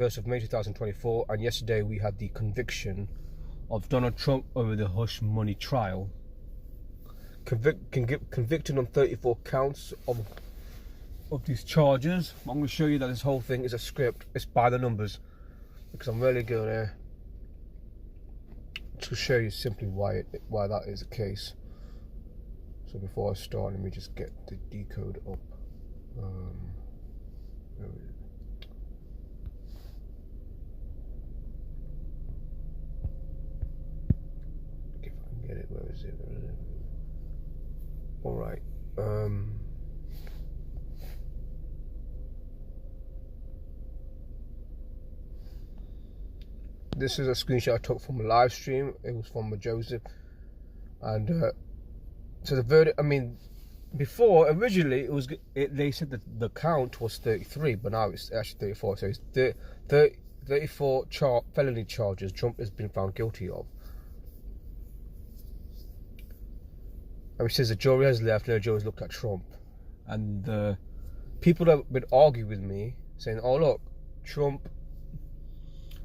1st of May 2024, and yesterday we had the conviction of Donald Trump over the hush money trial. Convicted on 34 counts of these charges. I'm going to show you that this whole thing is a script. It's by the numbers, because I'm really going to show you simply why that is the case. So before I start, let me just get the decode up. Where is it? If I can get it, where is it? All right. This is a screenshot I took from a live stream. It was from Joseph, and so the verdict. I mean, before originally they said that the count was 33, but now it's actually 34. So it's 34 felony charges Trump has been found guilty of. And he says the jury has left, and the jury's looked at Trump. And the people that would argue with me, saying, "Oh look, Trump."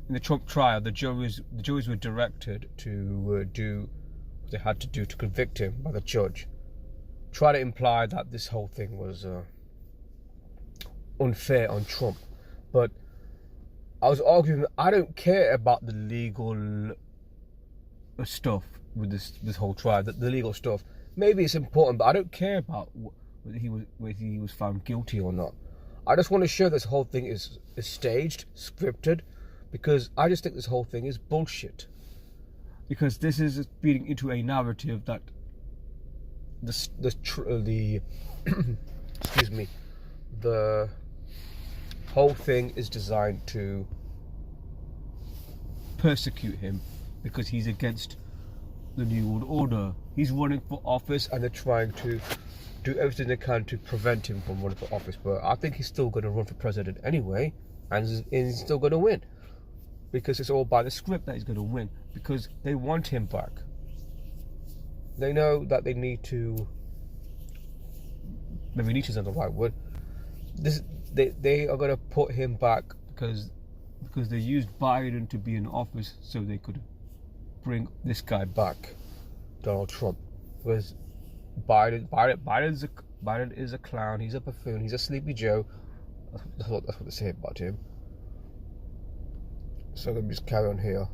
In the Trump trial, the juries were directed to do what they had to do to convict him by the judge. Try to imply that this whole thing was unfair on Trump. But I was arguing, I don't care about the legal stuff with this whole trial, the legal stuff. Maybe it's important, but I don't care about whether he was found guilty or not. I just want to show this whole thing is staged, scripted, because I just think this whole thing is bullshit. Because this is feeding into a narrative that the excuse me, the whole thing is designed to persecute him because he's against the New World Order. He's running for office, and they're trying to do everything they can to prevent him from running for office. But I think he's still going to run for president anyway, and he's still going to win. Because it's all by the script that he's going to win. Because they want him back. They know that they need to. Maybe need isn't the right word. They are going to put him back because they used Biden to be in office so they could bring this guy back, Donald Trump. Because Biden is a clown. He's a buffoon. He's a sleepy Joe. That's what they say about him. So let me just carry on here.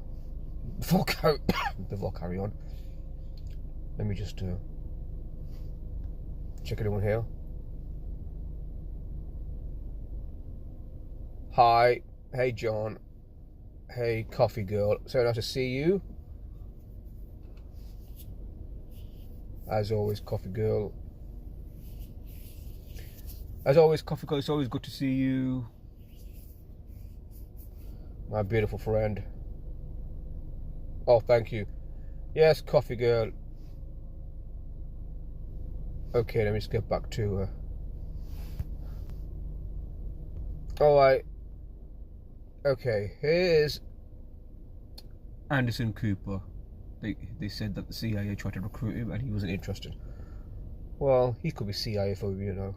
Before I carry on, let me just check anyone here. Hi, hey John, hey Coffee Girl. So nice to see you. As always, Coffee Girl. As always, Coffee Girl. It's always good to see you. My beautiful friend. Oh, thank you. Yes, Coffee Girl. Okay, let me just get back to her. Alright. Okay, here's Anderson Cooper. They said that the CIA tried to recruit him and he wasn't interested. Well, he could be CIA for you know.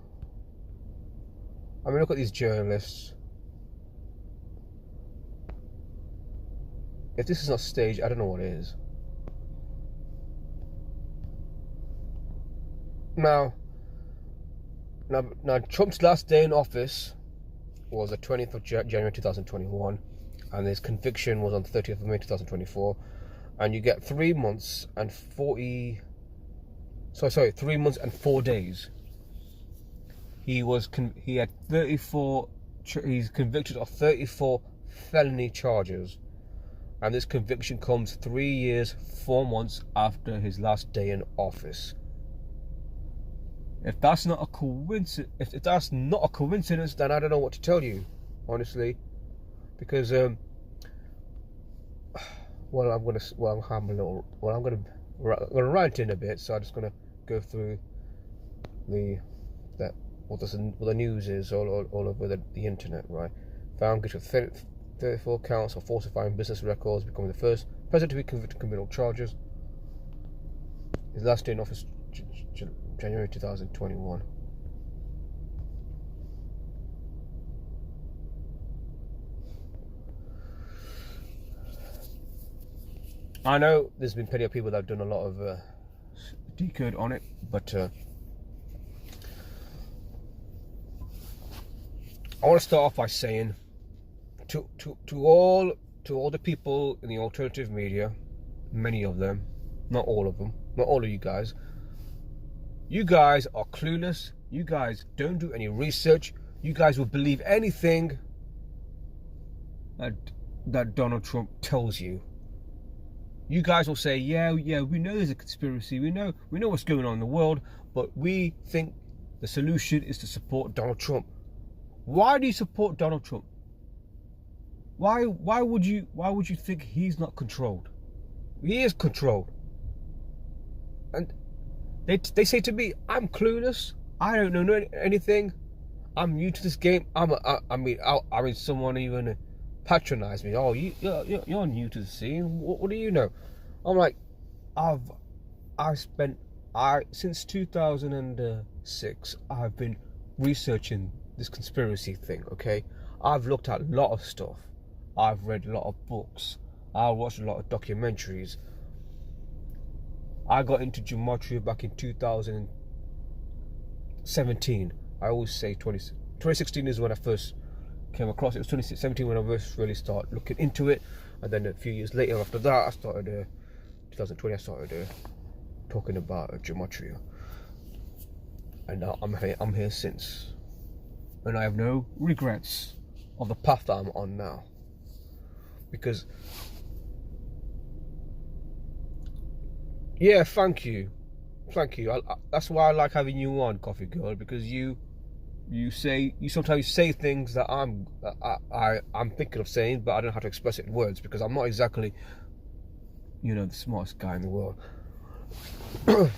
I mean, look at these journalists. If this is not staged, I don't know what is. Now, Trump's last day in office was the 20th of January 2021, and his conviction was on the 30th of May 2024. And you get 3 months and 3 months and 4 days. He had 34. He's convicted of 34 felony charges. And this conviction comes 3 years, 4 months after his last day in office. If that's not a coincidence, then I don't know what to tell you, honestly, because I'm gonna rant in a bit. So I'm just gonna go through what the news is all over the internet, right? Found guilty of 34 counts of falsifying business records, becoming the first president to be convicted of criminal charges. His last day in office, January 2021. I know there's been plenty of people that have done a lot of decode on it, but I want to start off by saying to all the people in the alternative media, many of them, not all of them, not all of you guys are clueless. You guys don't do any research. You guys will believe anything that Donald Trump tells you. You guys will say, yeah, we know there's a conspiracy. We know what's going on in the world, but we think the solution is to support Donald Trump. Why do you support Donald Trump? Why would you think he's not controlled? He is controlled. And they say to me, I'm clueless. I don't know anything. I'm new to this game. I mean, someone even patronized me. Oh, you're new to the scene. What do you know? I'm like, since 2006, I've been researching this conspiracy thing. Okay, I've looked at a lot of stuff. I've read a lot of books. I've watched a lot of documentaries. I got into gematria back in 2017. I always say 2016 is when I first came across it. It was 2017 when I first really started looking into it, and then a few years later after that, I started 2020. I started talking about gematria, and I'm here since, and I have no regrets of the path that I'm on now, because yeah, thank you. That's why I like having you on, Coffee Girl, because you sometimes say things that I'm thinking of saying, but I don't know how to express it in words, because I'm not exactly, the smartest guy in the world. We're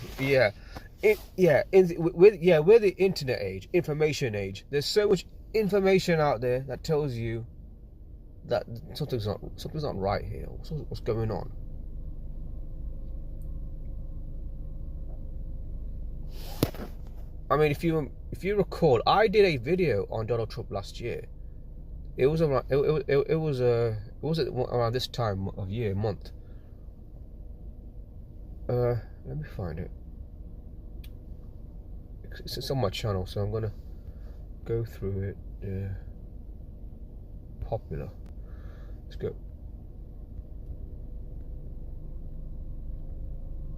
the internet age, information age. There's so much information out there that tells you that something's not right here. What's going on? I mean, if you recall, I did a video on Donald Trump last year. It was around around this time of year, month. Let me find it. It's on my channel, so I'm gonna go through it. Popular. Let's go.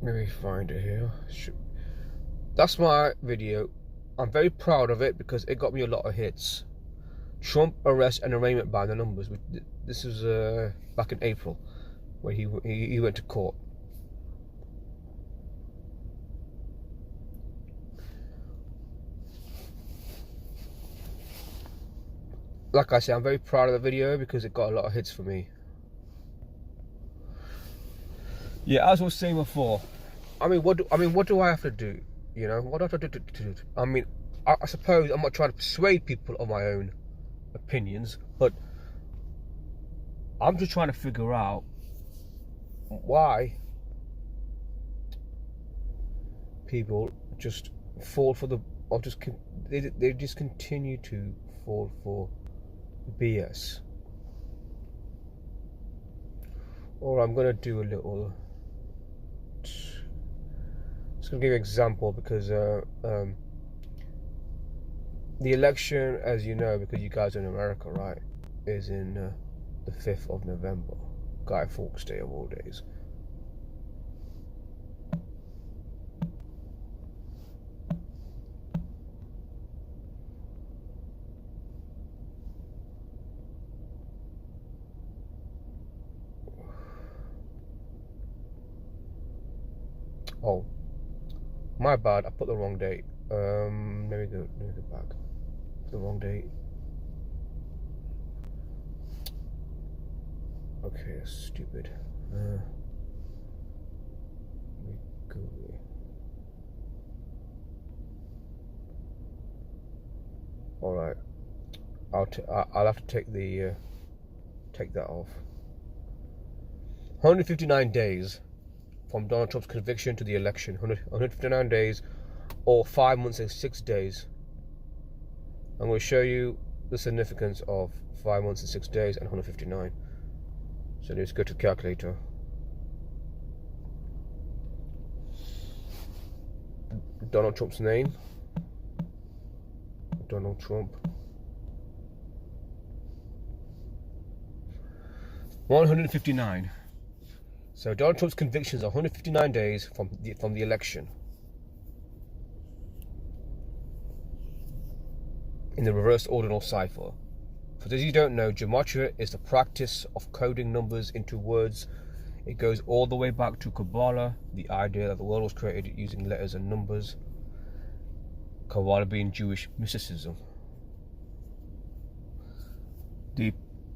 Let me find it here. That's my video. I'm very proud of it because it got me a lot of hits. Trump arrest and arraignment by the numbers. This was back in April, where he went to court. Like I said, I'm very proud of the video because it got a lot of hits for me. Yeah, as I was saying before, what do I have to do? What do I have to do? I mean, I suppose I'm not trying to persuade people of my own opinions, but I'm just trying to figure out why people just fall for they just continue to fall for BS. Or I'm gonna do a little. Just gonna give you an example because the election, as you know, because you guys are in America, right, is in the 5th of November, Guy Fawkes Day of all days. Oh, my bad, I put the wrong date. Let me go back. Put the wrong date. Okay, that's stupid. Let me go here. Alright. I'll have to take that off. 159 days from Donald Trump's conviction to the election. 159 days, or 5 months and 6 days. I'm going to show you the significance of 5 months and 6 days and 159. So let's go to the calculator. Donald Trump's name. Donald Trump. 159. So Donald Trump's convictions are 159 days from the election. In the reverse ordinal cipher. For those you don't know, gematria is the practice of coding numbers into words. It goes all the way back to Kabbalah, the idea that the world was created using letters and numbers. Kabbalah being Jewish mysticism.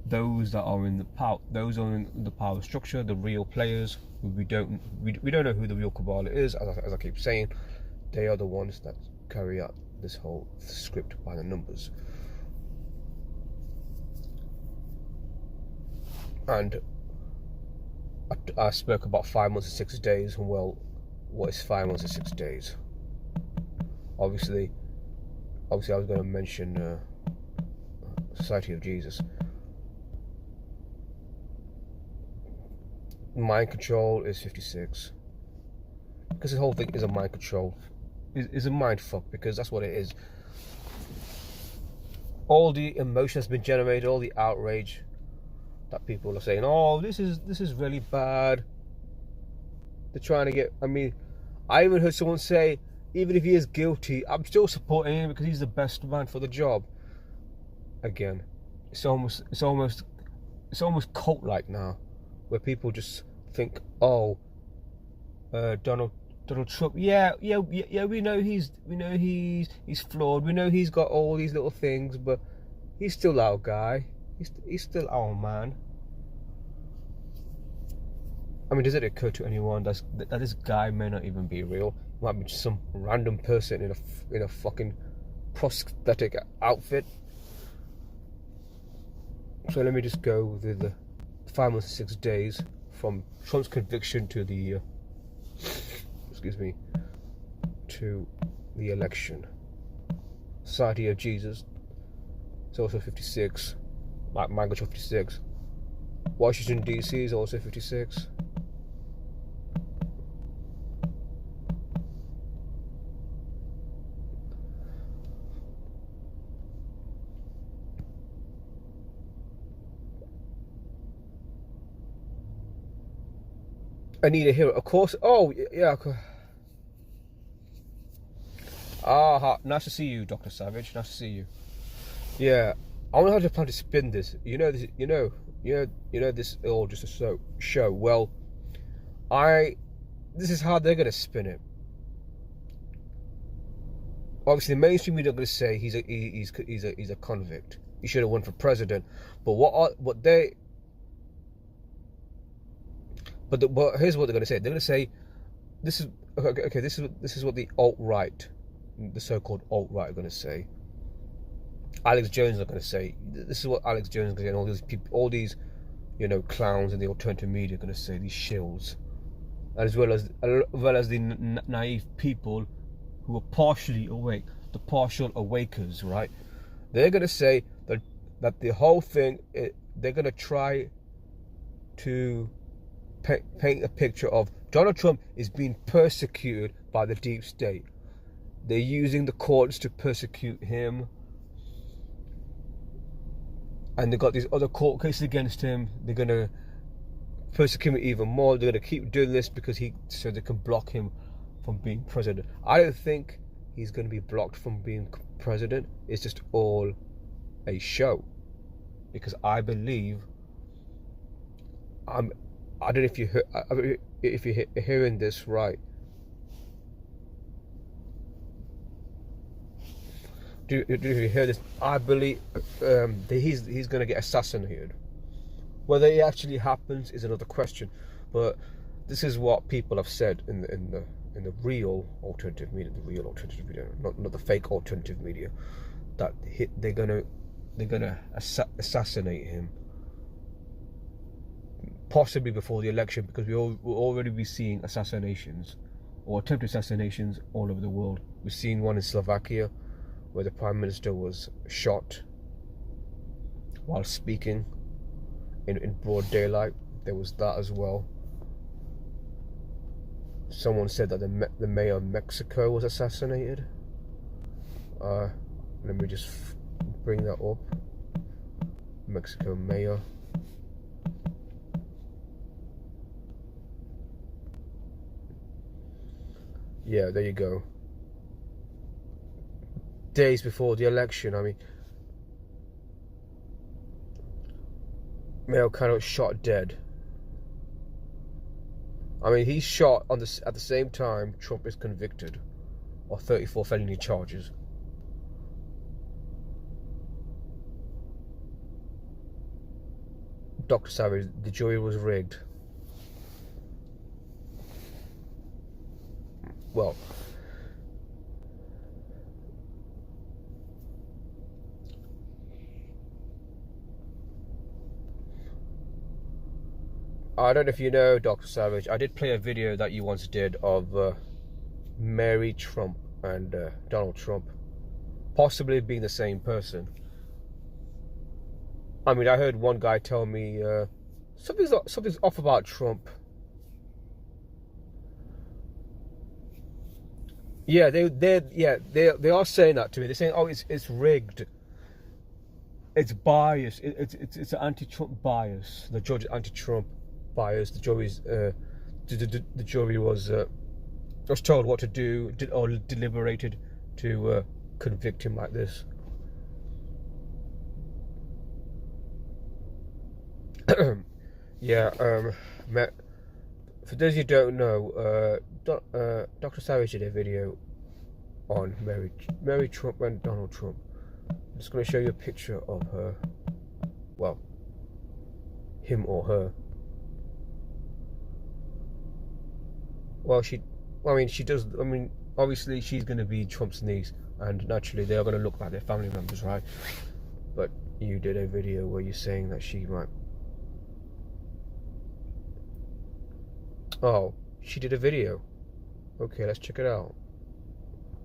Those that are in the power structure, the real players, we don't know who the real Kabbalah is, as I keep saying. They are the ones that carry out this whole script by the numbers. And I spoke about 5 months and 6 days. Well, what is 5 months and 6 days? Obviously I was going to mention Society of Jesus. Mind control is 56. Because this whole thing is a mind control. Is a mind fuck, because that's what it is. All the emotion has been generated, all the outrage that people are saying, oh, this is really bad. They're trying to get, I even heard someone say, even if he is guilty, I'm still supporting him because he's the best man for the job. Again, it's almost cult-like now, where people just think, oh, Donald Trump, yeah, we know he's flawed, we know he's got all these little things, but he's still our guy. He's still our man. Does it occur to anyone that this guy may not even be real? It might be just some random person in a fucking prosthetic outfit. So let me just go with the 5 months and 6 days from Trump's conviction to the to the election. Society of Jesus. It's also 56. Mango 56. Washington DC is also 56. I need a hero, of course. Oh yeah. Nice to see you, Dr. Savage. Nice to see you. Yeah, I wonder how to plan to spin this. This. This is all just a show. Well, this is how they're gonna spin it. Obviously, the mainstream media are gonna say he's a convict. He should have won for president. But here's what they're gonna say. They're gonna say, this is okay. This is what the alt-right, the so-called alt-right, are gonna say. Alex Jones are going to say, this is what Alex Jones is going to say, and all these people, all these, clowns in the alternative media are going to say, these shills, as well as the naive people who are partially awake, the partial awakers, right? They're going to say that the whole thing, they're going to try to paint a picture of Donald Trump is being persecuted by the deep state. They're using the courts to persecute him. And they've got these other court cases against him. They're going to persecute him even more. They're going to keep doing this so they can block him from being president. I don't think he's going to be blocked from being president. It's just all a show. Because I believe, I don't know if you're hearing this right. Do you hear this? I believe he's going to get assassinated. Whether it actually happens is another question, but this is what people have said in the real alternative media, not the fake alternative media, that they're gonna assassinate him, possibly before the election, because we'll already be seeing assassinations or attempted assassinations all over the world. We've seen one in Slovakia, where the Prime Minister was shot while speaking in broad daylight. There was that as well. someone said that the mayor of Mexico was assassinated. Let me just bring that up. Mexico mayor. Yeah, there you go. Days before the election, I mean, Mayor Cano shot dead. I mean, he's shot at the same time Trump is convicted of 34 felony charges. Dr. Savage, the jury was rigged. Well, I don't know if you know, Dr. Savage, I did play a video that you once did of Mary Trump and Donald Trump possibly being the same person. I mean, I heard one guy tell me something's off about Trump. Yeah, they are saying that to me. They're saying, "Oh, it's rigged. It's biased. It's an anti-Trump bias. The judge anti-Trump bias. The jury was told what to do or deliberated to convict him like this." Yeah. For those who don't know, Dr. Savage did a video on Mary Trump and Donald Trump. I'm just going to show you a picture of her. Well, him or her. Well, she does. I mean, obviously she's going to be Trump's niece, and naturally they are going to look like their family members, right? But you did a video where you're saying that she might. Oh, she did a video. Okay, let's check it out.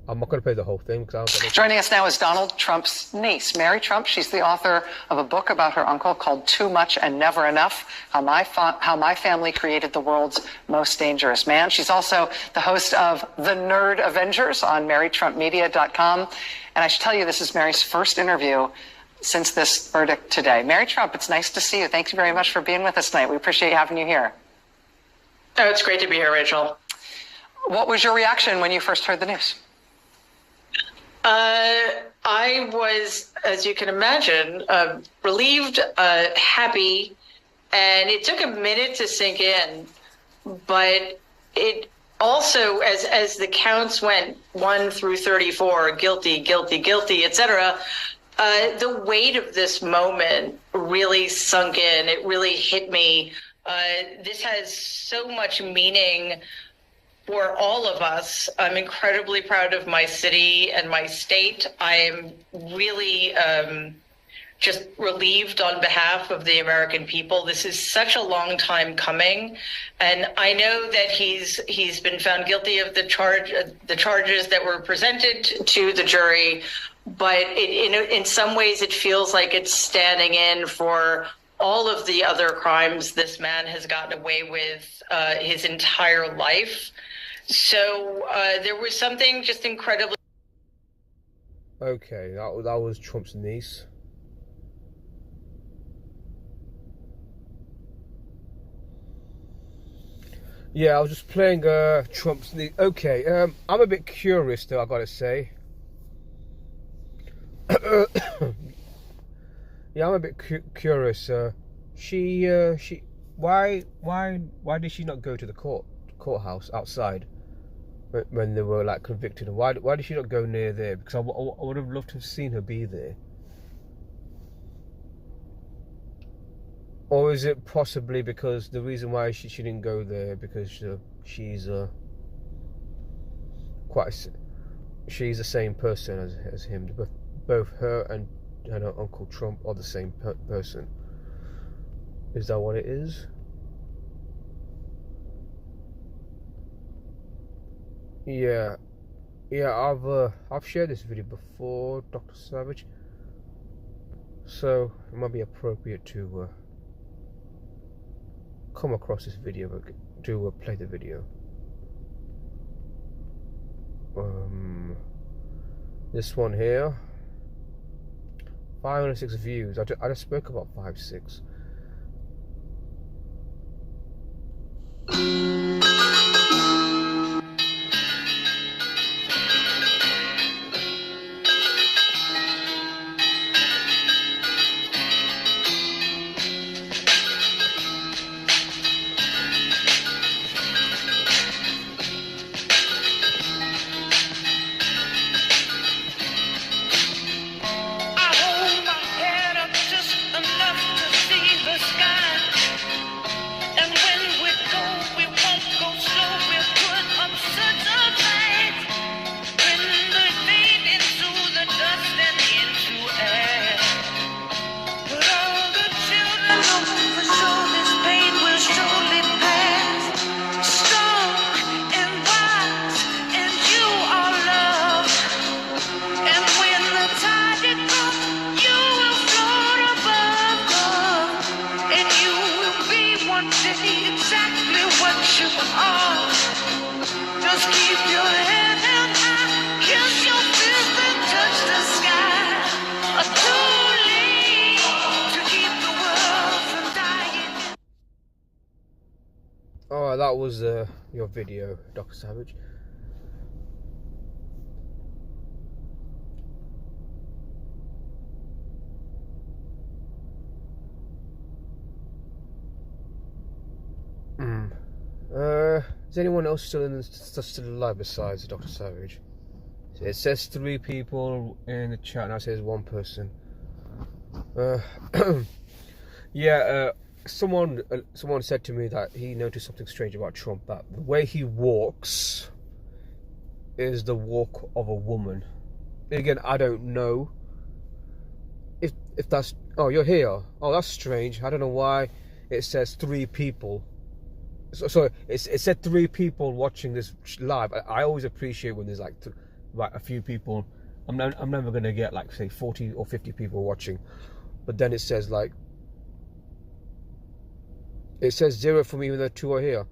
I'm not going to play the whole thing because Joining us now is Donald Trump's niece, Mary Trump. She's the author of a book about her uncle called Too Much and Never Enough, How My Family Created the World's Most Dangerous Man. She's also the host of The Nerd Avengers on MaryTrumpMedia.com. And I should tell you, this is Mary's first interview since this verdict today. Mary Trump, it's nice to see you. Thank you very much for being with us tonight. We appreciate having you here. Oh, it's great to be here, Rachel. What was your reaction when you first heard the news? I was, as you can imagine, relieved, happy, and it took a minute to sink in. But it also, as the counts went 1 through 34, guilty, guilty, guilty, etc., the weight of this moment really sunk in. It really hit me. This has so much meaning for all of us. I'm incredibly proud of my city and my state. I am really just relieved on behalf of the American people. This is such a long time coming, and I know that he's been found guilty of the charges that were presented to the jury, but in some ways it feels like it's standing in for all of the other crimes this man has gotten away with his entire life. So there was something just incredibly. Okay, that was Trump's niece. Yeah, I was just playing Trump's niece. Okay, I'm a bit curious though, I gotta say. Yeah, I'm a bit curious. Why did she not go to the courthouse outside when they were like convicted? Why did she not go near there? Because I would have loved to have seen her be there. Or is it possibly because the reason why she didn't go there because she's she's the same person as him. Both her and her Uncle Trump are the same person. Is that what it is? Yeah, I've shared this video before, Dr. Savage. So it might be appropriate to come across this video to play the video. This one here, 506 views. I just spoke about 5-6. Exactly what you are. Just keep your head held high, kiss your fist and touch the sky. Too late to keep the world from dying. Alright, that was your video, Dr. Savage. Is anyone else still alive besides Dr. Savage? It says 3 people in the chat, now it says 1 person. Yeah, someone said to me that he noticed something strange about Trump, that the way he walks is the walk of a woman. Again, I don't know if that's... Oh, you're here. Oh, that's strange. I don't know why it says 3 people. So it said 3 people watching this live. I always appreciate when there's like a few people. I'm never gonna get like say 40 or 50 people watching, but then it says like, it says 0 for me even though 2 are here.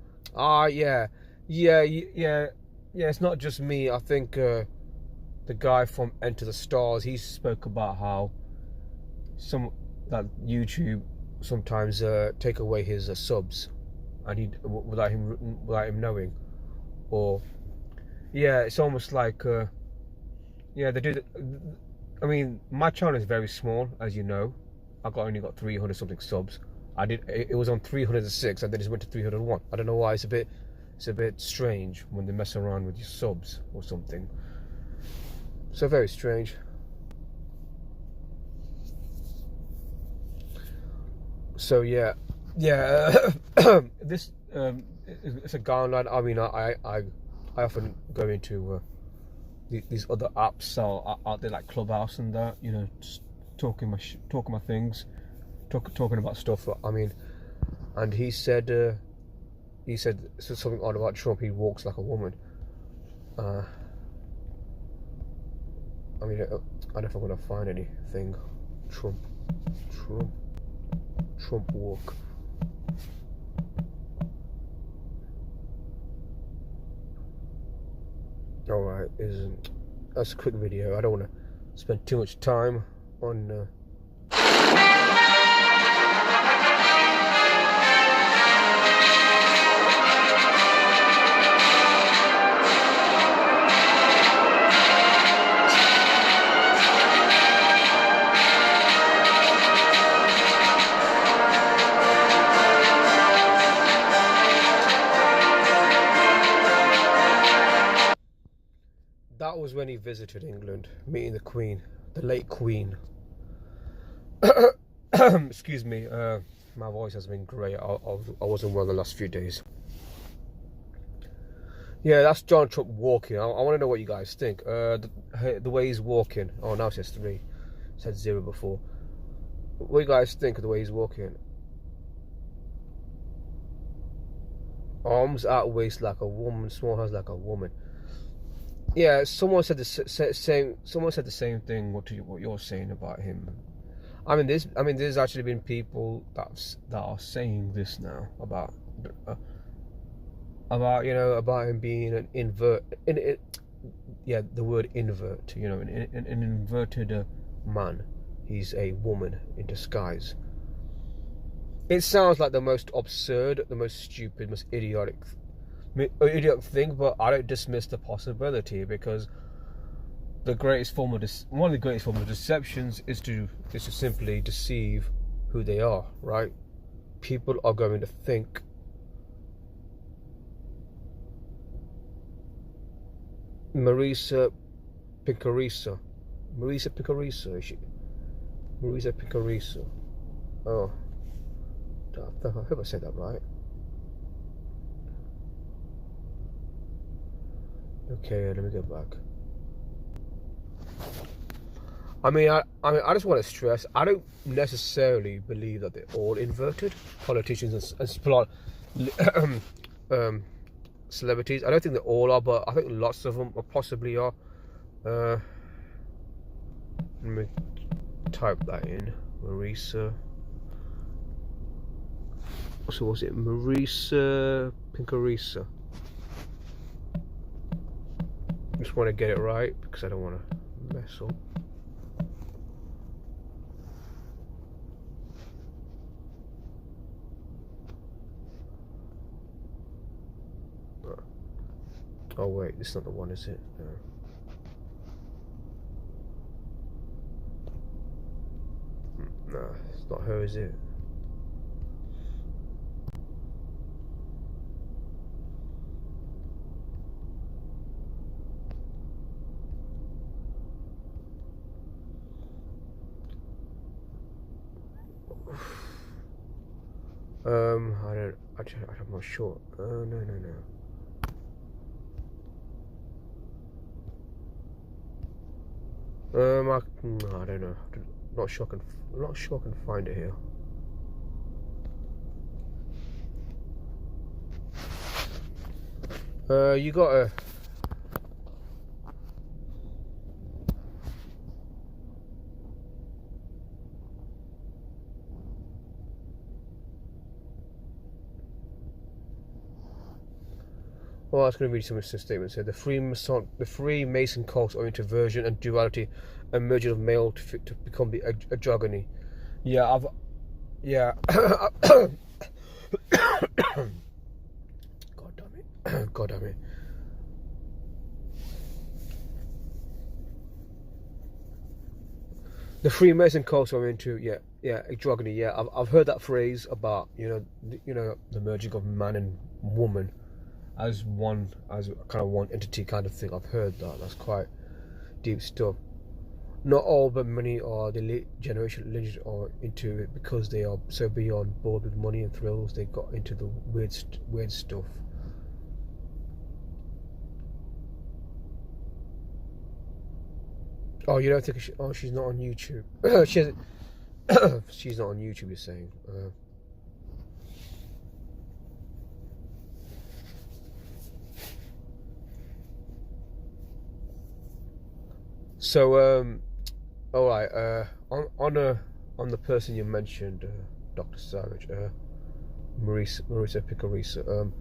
Yeah. It's not just me. I think the guy from Enter the Stars, he spoke about how that YouTube sometimes take away his subs. And he without him knowing, or yeah, it's almost like yeah, they do. I mean, my channel is very small, as you know. I only got 300 something subs. It was on 306, and then it went to 301. I don't know why. It's a bit strange when they mess around with your subs or something. So very strange. So yeah. This it's a guideline. I mean, I often go into these other apps out there like Clubhouse and that, you know, just talking my things, talking about stuff. I mean, and he said something odd about Trump. He walks like a woman. I mean, I don't know if I'm gonna find anything. Trump walk. Alright, that's a quick video. I don't want to spend too much time on that was when he visited England, meeting the Queen, the late Queen. Excuse me, my voice has been great. I wasn't well the last few days. Yeah, that's John Trump walking. I want to know what you guys think. The way he's walking. Oh, now it says 3. It said 0 before. What do you guys think of the way he's walking? Arms at waist like a woman, small hands like a woman. Yeah, someone said the same. Someone said the same thing. What you're saying about him? I mean, there's actually been people that are saying this now about you know, about him being an invert. the word invert. You know, an inverted man. He's a woman in disguise. It sounds like the most absurd, the most stupid, most idiotic thing, but I don't dismiss the possibility, because one of the greatest form of deceptions is to simply deceive who they are, right? People are going to think Marisa Pincarisa. Oh, I hope I said that right. Okay, let me go back. I just want to stress, I don't necessarily believe that they're all inverted, politicians and celebrities. I don't think they all are, but I think lots of them possibly are. Let me type that in. Marisa. So was it Marisa Pincarisa? Just want to get it right because I don't want to mess up. Oh wait, this is not the one, is it? No, it's not her, is it? I'm not sure. No. I don't know. I'm not sure I can find it here. You got a. Well, I was going to read some statements here. The Freemason cult's oriented version and duality emerging of male to become the androgyny. Yeah, God damn it. The Freemason cults are into androgyny. Yeah, I've heard that phrase about the merging of man and woman as kind of one entity kind of thing. I've heard that. That's quite deep stuff. Not all, but many are the generation lineage are into it because they are so beyond bored with money and thrills. They got into the weird stuff. Oh, you don't think she's not on YouTube? She's not on YouTube, you're saying? So, all right. On the person you mentioned, Dr. Savage, Marisa Pincarisa.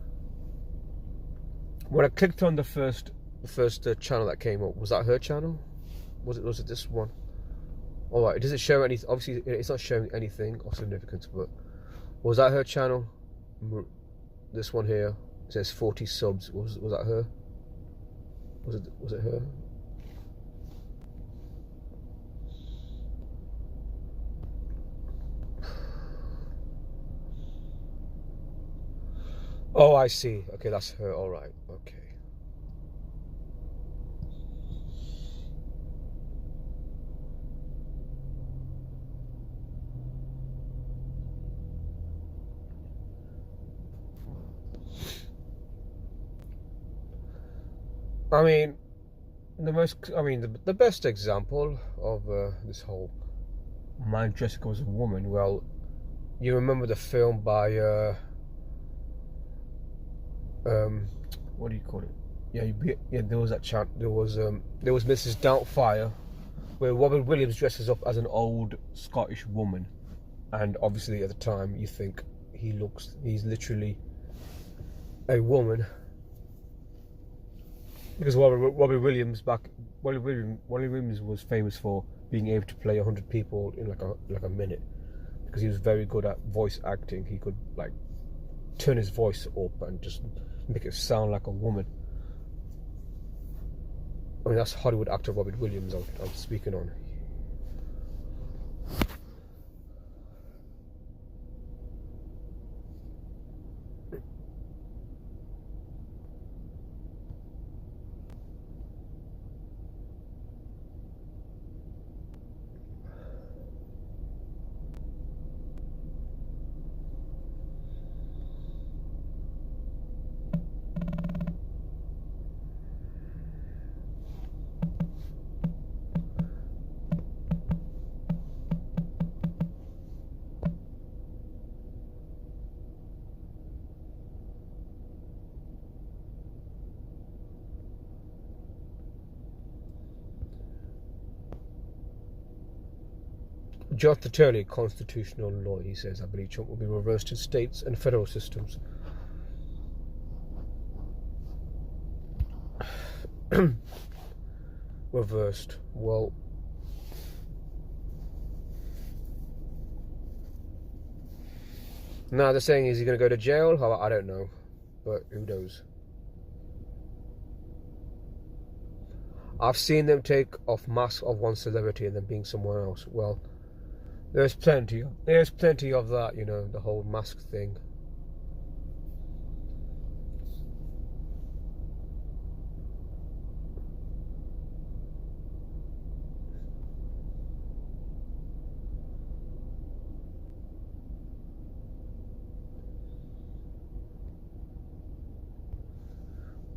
When I clicked on the first channel that came up, was that her channel? Was it this one? All right. Does it show anything? Obviously, it's not showing anything of significance. But was that her channel? This one here, it says 40 subs. Was that her? Was it her? Oh, I see. Okay, that's her. All right. Okay. The best example of this whole man dressing as a woman. Well, you remember the film by what do you call it? Yeah. There was that chant. There was Mrs. Doubtfire, where Robin Williams dresses up as an old Scottish woman, and obviously at the time you think he's literally a woman. Because Robbie Williams was famous for being able to play 100 people in like a minute, because he was very good at voice acting. He could like turn his voice up and just make it sound like a woman. I mean, that's Hollywood actor Robert Williams I'm speaking on. Just Attorney, constitutional law, he says, I believe Trump will be reversed in states and federal systems. Reversed. Well, now they're saying, is he going to go to jail? I don't know, but who knows? I've seen them take off masks of one celebrity and then being somewhere else. Well, there's plenty of that, you know, the whole mask thing.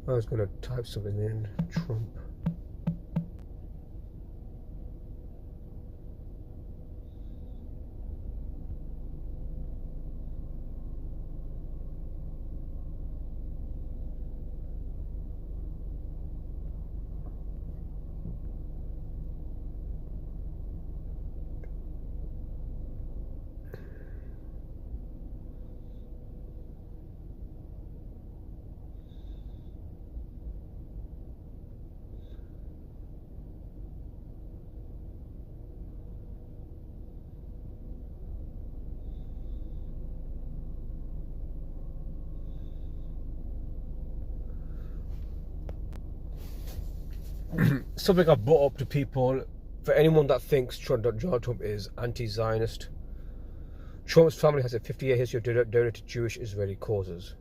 I was going to type something in. Trump. Something I've brought up to people, for anyone that thinks Donald Trump is anti-Zionist, Trump's family has a 50-year history of donating to Jewish Israeli causes.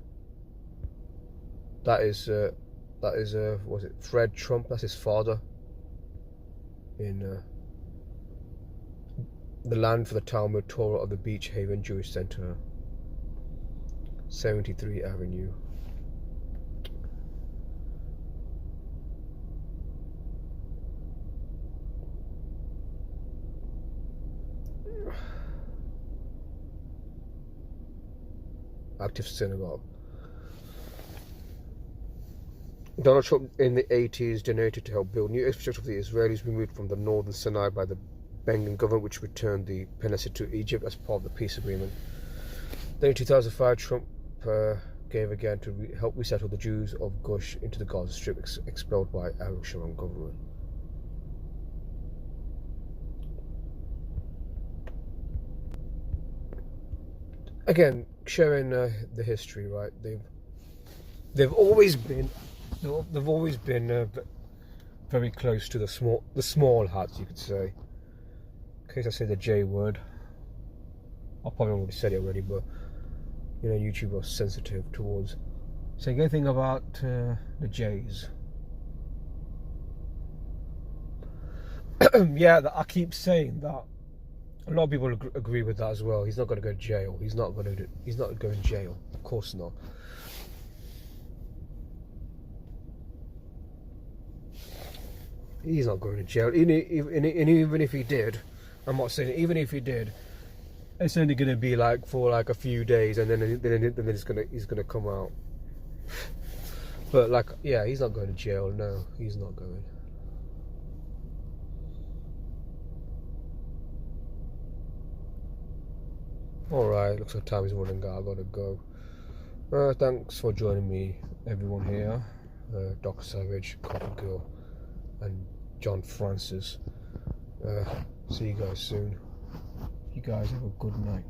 That is was it Fred Trump? That's his father. In the land for the Talmud Torah of the Beach Haven Jewish Center, 73 Avenue. Active synagogue. Donald Trump in the 80s donated to help build new infrastructure for the Israelis removed from the northern Sinai by the Bengal government, which returned the peninsula to Egypt as part of the peace agreement. Then in 2005, Trump gave again to help resettle the Jews of Gush into the Gaza Strip expelled by Ariel Sharon government. Again, sharing the history, right? They've always been very close to the small hats, you could say. In case I say the J word, I probably already said it already, but you know, YouTube was sensitive towards saying anything about the J's. Yeah, I keep saying that. A lot of people agree with that as well. He's not going to go to jail. He's not going to jail. Of course not. He's not going to jail. Even if he did, I'm not saying it, even if he did, it's only going to be like for like a few days, and then he's gonna come out. But like, yeah, he's not going to jail. No, he's not going. Alright, looks like time is running out. I gotta go. Thanks for joining me, everyone here. Dr. Savage, Copper Girl, and John Francis. See you guys soon. You guys have a good night.